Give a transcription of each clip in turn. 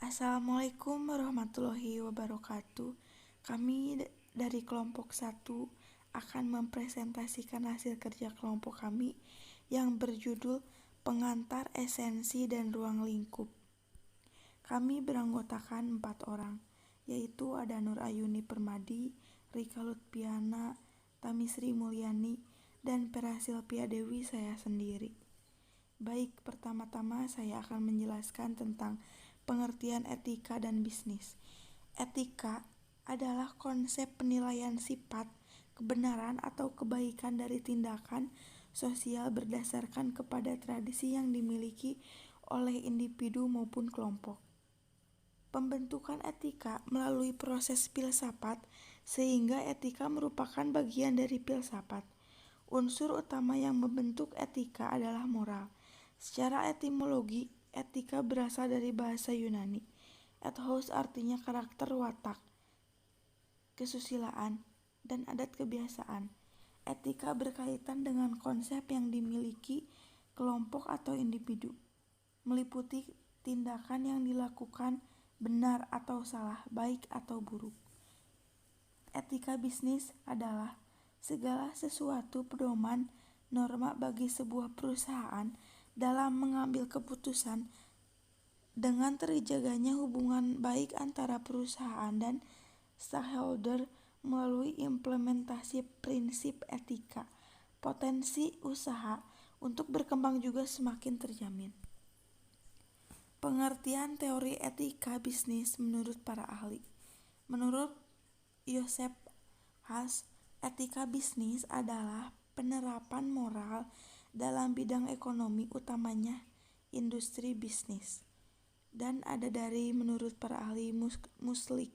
Assalamualaikum warahmatullahi wabarakatuh. Kami dari kelompok 1 akan mempresentasikan hasil kerja kelompok kami yang berjudul Pengantar Esensi dan Ruang Lingkup. Kami beranggotakan 4 orang, yaitu ada Nur Ayuni Permadi, Rika Lutfiana, Tami Sri Mulyani, dan Vera Silvia Dewi, saya sendiri. Baik, pertama-tama saya akan menjelaskan tentang pengertian etika dan bisnis. Etika adalah konsep penilaian sifat, kebenaran atau kebaikan dari tindakan sosial berdasarkan kepada tradisi yang dimiliki oleh individu maupun kelompok. Pembentukan etika melalui proses filsafat, sehingga etika merupakan bagian dari filsafat. Unsur utama yang membentuk etika adalah moral. Secara etimologi, etika berasal dari bahasa Yunani. Ethos artinya karakter watak, kesusilaan, dan adat kebiasaan. Etika berkaitan dengan konsep yang dimiliki kelompok atau individu, meliputi tindakan yang dilakukan benar atau salah, baik atau buruk. Etika bisnis adalah segala sesuatu pedoman norma bagi sebuah perusahaan dalam mengambil keputusan dengan terjaganya hubungan baik antara perusahaan dan stakeholder melalui implementasi prinsip etika. Potensi usaha untuk berkembang juga semakin terjamin. Pengertian teori etika bisnis menurut para ahli. Menurut Joseph Haas, etika bisnis adalah penerapan moral dalam bidang ekonomi, utamanya industri bisnis. Dan ada dari menurut para ahli Muslik.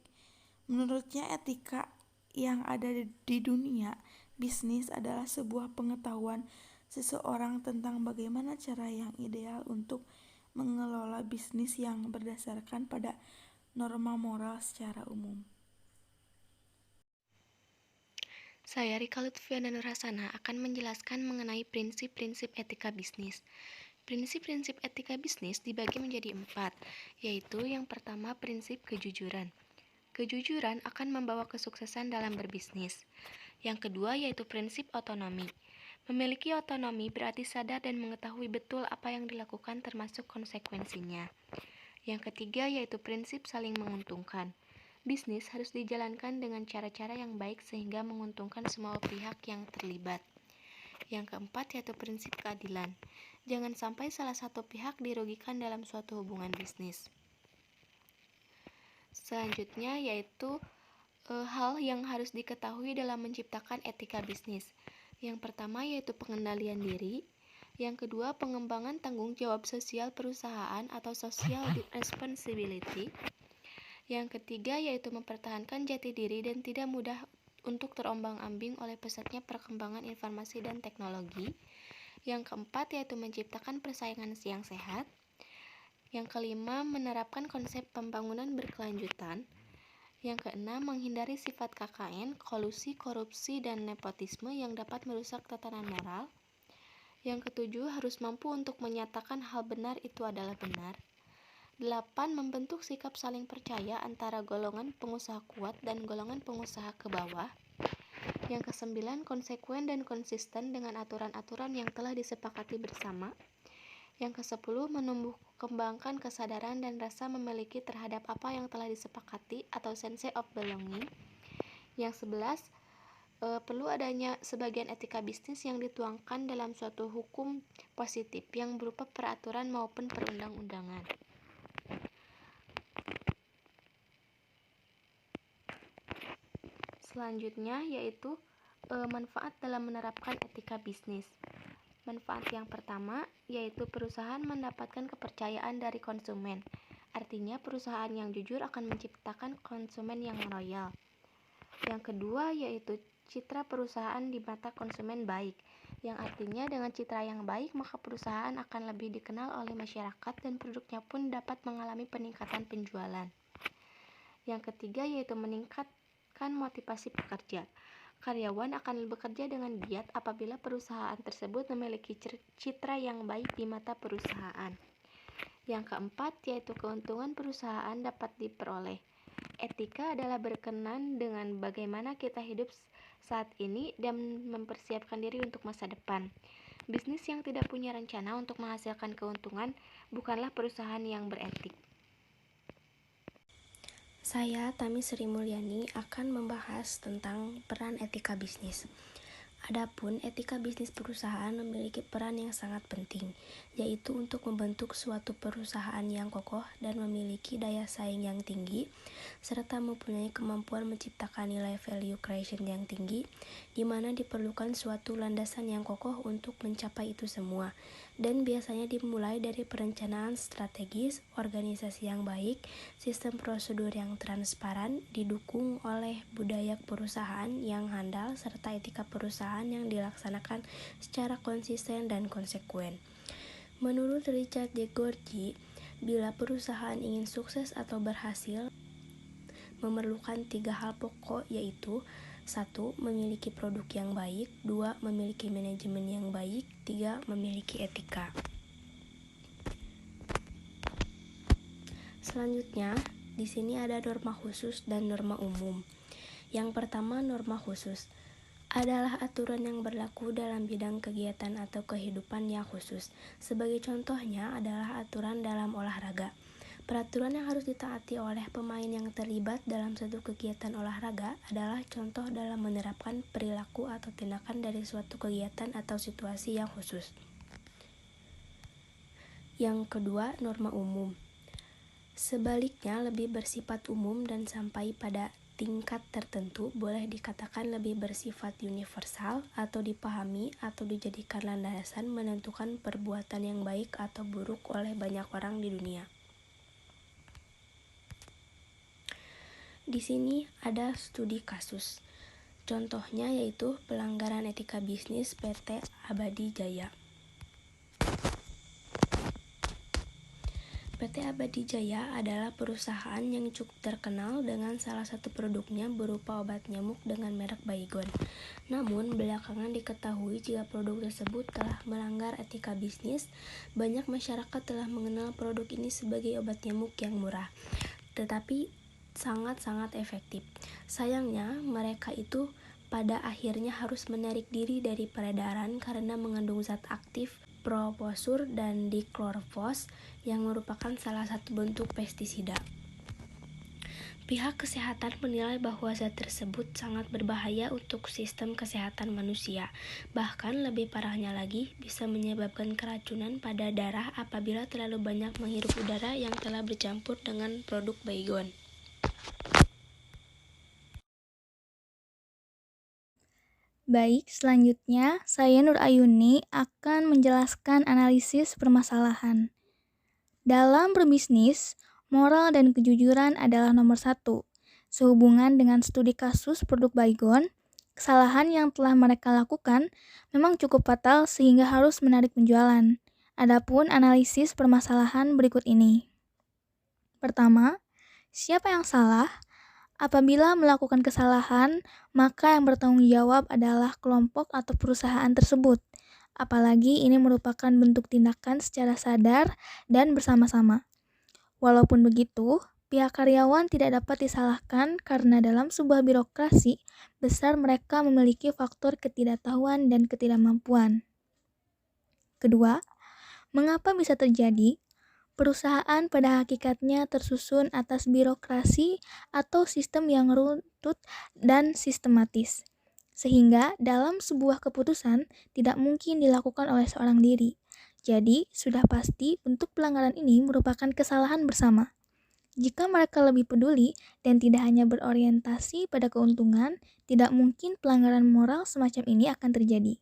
Menurutnya etika yang ada di dunia bisnis adalah sebuah pengetahuan seseorang tentang bagaimana cara yang ideal untuk mengelola bisnis yang berdasarkan pada norma moral secara umum. Saya Rika Lutfiana Nurhasana akan menjelaskan mengenai prinsip-prinsip etika bisnis. Prinsip-prinsip etika bisnis dibagi menjadi 4, yaitu yang pertama prinsip kejujuran. Kejujuran akan membawa kesuksesan dalam berbisnis. Yang kedua yaitu prinsip otonomi. Memiliki otonomi berarti sadar dan mengetahui betul apa yang dilakukan termasuk konsekuensinya. Yang ketiga yaitu prinsip saling menguntungkan. Bisnis harus dijalankan dengan cara-cara yang baik sehingga menguntungkan semua pihak yang terlibat. Yang keempat yaitu prinsip keadilan. Jangan sampai salah satu pihak dirugikan dalam suatu hubungan bisnis. Selanjutnya yaitu hal yang harus diketahui dalam menciptakan etika bisnis. Yang pertama yaitu pengendalian diri. Yang kedua pengembangan tanggung jawab sosial perusahaan atau social responsibility. Yang ketiga yaitu mempertahankan jati diri dan tidak mudah untuk terombang-ambing oleh pesatnya perkembangan informasi dan teknologi. Yang keempat yaitu menciptakan persaingan yang sehat. Yang kelima menerapkan konsep pembangunan berkelanjutan. Yang keenam menghindari sifat KKN, kolusi, korupsi, dan nepotisme yang dapat merusak tatanan moral. Yang ketujuh harus mampu untuk menyatakan hal benar itu adalah benar. 8. Membentuk sikap saling percaya antara golongan pengusaha kuat dan golongan pengusaha ke bawah. Yang ke-9, konsekuen dan konsisten dengan aturan-aturan yang telah disepakati bersama. Yang ke-10, menumbuh kembangkan kesadaran dan rasa memiliki terhadap apa yang telah disepakati atau sense of belonging. Yang 11, perlu adanya sebagian etika bisnis yang dituangkan dalam suatu hukum positif yang berupa peraturan maupun perundang-undangan. Selanjutnya yaitu manfaat dalam menerapkan etika bisnis. Manfaat yang pertama yaitu perusahaan mendapatkan kepercayaan dari konsumen. Artinya perusahaan yang jujur akan menciptakan konsumen yang loyal. Yang kedua yaitu citra perusahaan di mata konsumen baik. Yang artinya dengan citra yang baik maka perusahaan akan lebih dikenal oleh masyarakat dan produknya pun dapat mengalami peningkatan penjualan. Yang ketiga yaitu meningkatkan motivasi pekerja. Karyawan akan bekerja dengan giat apabila perusahaan tersebut memiliki citra yang baik di mata perusahaan. Yang keempat, yaitu keuntungan perusahaan dapat diperoleh. Etika adalah berkenan dengan bagaimana kita hidup saat ini dan mempersiapkan diri untuk masa depan. Bisnis yang tidak punya rencana untuk menghasilkan keuntungan bukanlah perusahaan yang beretik. Saya, Tami Sri Mulyani, akan membahas tentang peran etika bisnis. Adapun etika bisnis perusahaan memiliki peran yang sangat penting, yaitu untuk membentuk suatu perusahaan yang kokoh dan memiliki daya saing yang tinggi, serta mempunyai kemampuan menciptakan nilai value creation yang tinggi, di mana diperlukan suatu landasan yang kokoh untuk mencapai itu semua, dan biasanya dimulai dari perencanaan strategis, organisasi yang baik, sistem prosedur yang transparan, didukung oleh budaya perusahaan yang handal, serta etika perusahaan yang dilaksanakan secara konsisten dan konsekuen. Menurut Richard D. Gorgi, bila perusahaan ingin sukses atau berhasil, memerlukan 3 hal pokok, yaitu 1. Memiliki produk yang baik, 2. Memiliki manajemen yang baik, 3. Memiliki etika. Selanjutnya, di sini ada norma khusus dan norma umum. Yang pertama, norma khusus adalah aturan yang berlaku dalam bidang kegiatan atau kehidupan yang khusus. Sebagai contohnya adalah aturan dalam olahraga. Peraturan yang harus ditaati oleh pemain yang terlibat dalam satu kegiatan olahraga adalah contoh dalam menerapkan perilaku atau tindakan dari suatu kegiatan atau situasi yang khusus. Yang kedua, norma umum. Sebaliknya, lebih bersifat umum dan sampai pada tingkat tertentu, boleh dikatakan lebih bersifat universal atau dipahami atau dijadikan landasan menentukan perbuatan yang baik atau buruk oleh banyak orang di dunia. Di sini ada studi kasus. Contohnya yaitu pelanggaran etika bisnis PT Abadi Jaya. PT Abadi Jaya adalah perusahaan yang cukup terkenal dengan salah satu produknya berupa obat nyamuk dengan merek Baygon. Namun, belakangan diketahui jika produk tersebut telah melanggar etika bisnis. Banyak masyarakat telah mengenal produk ini sebagai obat nyamuk yang murah, tetapi sangat-sangat efektif. Sayangnya, mereka itu pada akhirnya harus menarik diri dari peredaran karena mengandung zat aktif proposur dan diklorvos yang merupakan salah satu bentuk pestisida. Pihak kesehatan menilai bahwa zat tersebut sangat berbahaya untuk sistem kesehatan manusia. Bahkan lebih parahnya lagi, bisa menyebabkan keracunan pada darah apabila terlalu banyak menghirup udara yang telah bercampur dengan produk Baygon. Baik, selanjutnya saya Nur Ayuni akan menjelaskan analisis permasalahan. Dalam berbisnis, moral dan kejujuran adalah nomor 1. Sehubungan dengan studi kasus produk Baygon, kesalahan yang telah mereka lakukan memang cukup fatal sehingga harus menarik penjualan. Adapun analisis permasalahan berikut ini. Pertama, siapa yang salah? Apabila melakukan kesalahan, maka yang bertanggung jawab adalah kelompok atau perusahaan tersebut. Apalagi ini merupakan bentuk tindakan secara sadar dan bersama-sama. Walaupun begitu, pihak karyawan tidak dapat disalahkan karena dalam sebuah birokrasi besar mereka memiliki faktor ketidaktahuan dan ketidakmampuan. Kedua, mengapa bisa terjadi? Perusahaan pada hakikatnya tersusun atas birokrasi atau sistem yang runtut dan sistematis, sehingga dalam sebuah keputusan tidak mungkin dilakukan oleh seorang diri. Jadi, sudah pasti bentuk pelanggaran ini merupakan kesalahan bersama. Jika mereka lebih peduli dan tidak hanya berorientasi pada keuntungan, tidak mungkin pelanggaran moral semacam ini akan terjadi.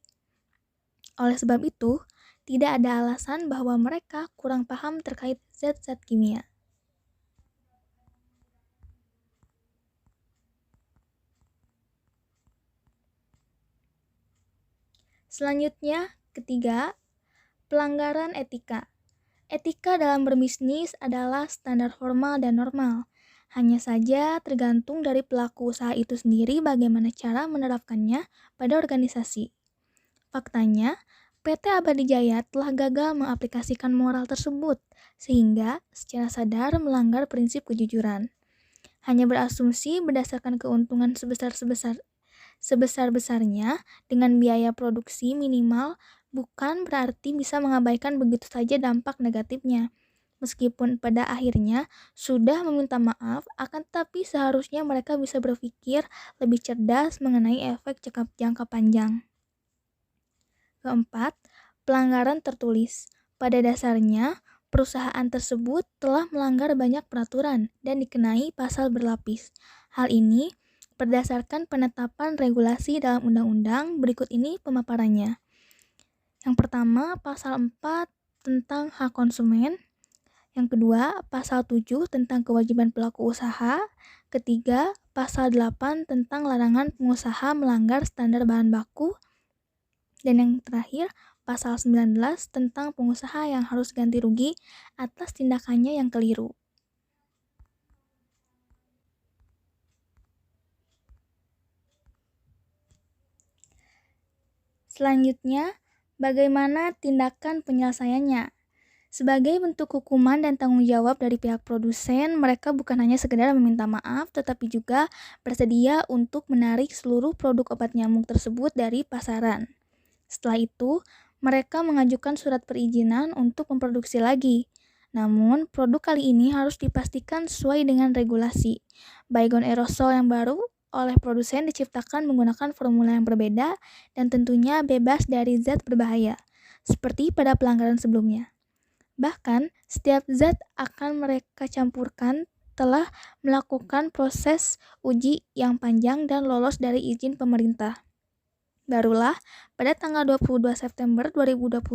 Oleh sebab itu, tidak ada alasan bahwa mereka kurang paham terkait zat-zat kimia. Selanjutnya, ketiga, pelanggaran etika. Etika dalam berbisnis adalah standar formal dan normal. Hanya saja tergantung dari pelaku usaha itu sendiri bagaimana cara menerapkannya pada organisasi. Faktanya, PT Abadi Jaya telah gagal mengaplikasikan moral tersebut, sehingga secara sadar melanggar prinsip kejujuran. Hanya berasumsi berdasarkan keuntungan sebesar-besarnya dengan biaya produksi minimal bukan berarti bisa mengabaikan begitu saja dampak negatifnya. Meskipun pada akhirnya sudah meminta maaf, akan tetapi seharusnya mereka bisa berpikir lebih cerdas mengenai efek jangka panjang. Keempat, pelanggaran tertulis. Pada dasarnya, perusahaan tersebut telah melanggar banyak peraturan dan dikenai pasal berlapis. Hal ini berdasarkan penetapan regulasi dalam undang-undang. Berikut ini pemaparannya. Yang pertama, pasal 4 tentang hak konsumen. Yang kedua, pasal 7 tentang kewajiban pelaku usaha. Ketiga, pasal 8 tentang larangan pengusaha melanggar standar bahan baku. Dan yang terakhir, pasal 19 tentang pengusaha yang harus ganti rugi atas tindakannya yang keliru. Selanjutnya, bagaimana tindakan penyelesaiannya? Sebagai bentuk hukuman dan tanggung jawab dari pihak produsen, mereka bukan hanya sekedar meminta maaf, tetapi juga bersedia untuk menarik seluruh produk obat nyamuk tersebut dari pasaran. Setelah itu, mereka mengajukan surat perizinan untuk memproduksi lagi. Namun, produk kali ini harus dipastikan sesuai dengan regulasi. Baygon aerosol yang baru oleh produsen diciptakan menggunakan formula yang berbeda dan tentunya bebas dari zat berbahaya, seperti pada pelanggaran sebelumnya. Bahkan, setiap zat akan mereka campurkan telah melakukan proses uji yang panjang dan lolos dari izin pemerintah. Barulah, pada tanggal 22 September 2021,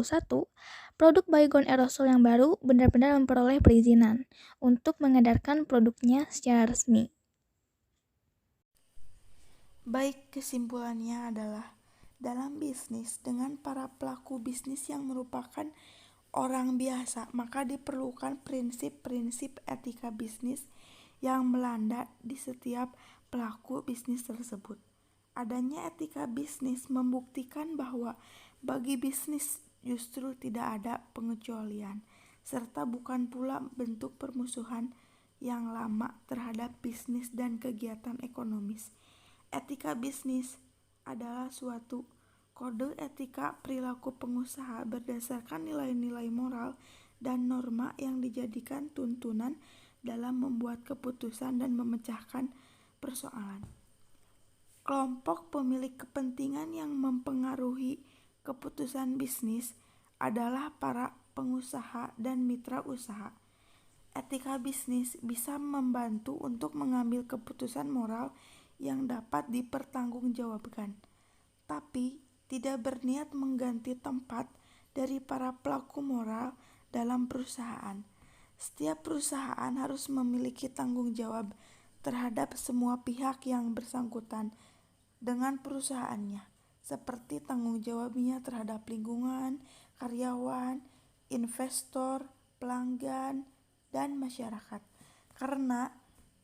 produk Baygon aerosol yang baru benar-benar memperoleh perizinan untuk mengedarkan produknya secara resmi. Baik, kesimpulannya adalah dalam bisnis dengan para pelaku bisnis yang merupakan orang biasa, maka diperlukan prinsip-prinsip etika bisnis yang melanda di setiap pelaku bisnis tersebut. Adanya etika bisnis membuktikan bahwa bagi bisnis justru tidak ada pengecualian, serta bukan pula bentuk permusuhan yang lama terhadap bisnis dan kegiatan ekonomis. Etika bisnis adalah suatu kode etika perilaku pengusaha berdasarkan nilai-nilai moral dan norma yang dijadikan tuntunan dalam membuat keputusan dan memecahkan persoalan. Kelompok pemilik kepentingan yang mempengaruhi keputusan bisnis adalah para pengusaha dan mitra usaha. Etika bisnis bisa membantu untuk mengambil keputusan moral yang dapat dipertanggungjawabkan, tapi tidak berniat mengganti tempat dari para pelaku moral dalam perusahaan. Setiap perusahaan harus memiliki tanggung jawab terhadap semua pihak yang bersangkutan dengan perusahaannya, seperti tanggung jawabnya terhadap lingkungan, karyawan, investor, pelanggan, dan masyarakat. Karena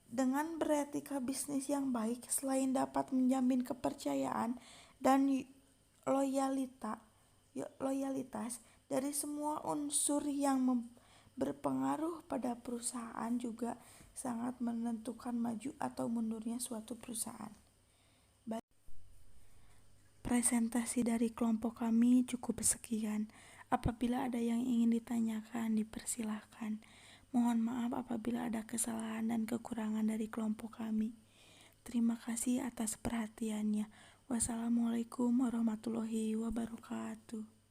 dengan beretika bisnis yang baik, selain dapat menjamin kepercayaan dan loyalitas dari semua unsur yang berpengaruh pada perusahaan, juga sangat menentukan maju atau mundurnya suatu perusahaan. Presentasi dari kelompok kami cukup sekian. Apabila ada yang ingin ditanyakan, dipersilahkan. Mohon maaf apabila ada kesalahan dan kekurangan dari kelompok kami. Terima kasih atas perhatiannya. Wassalamualaikum warahmatullahi wabarakatuh.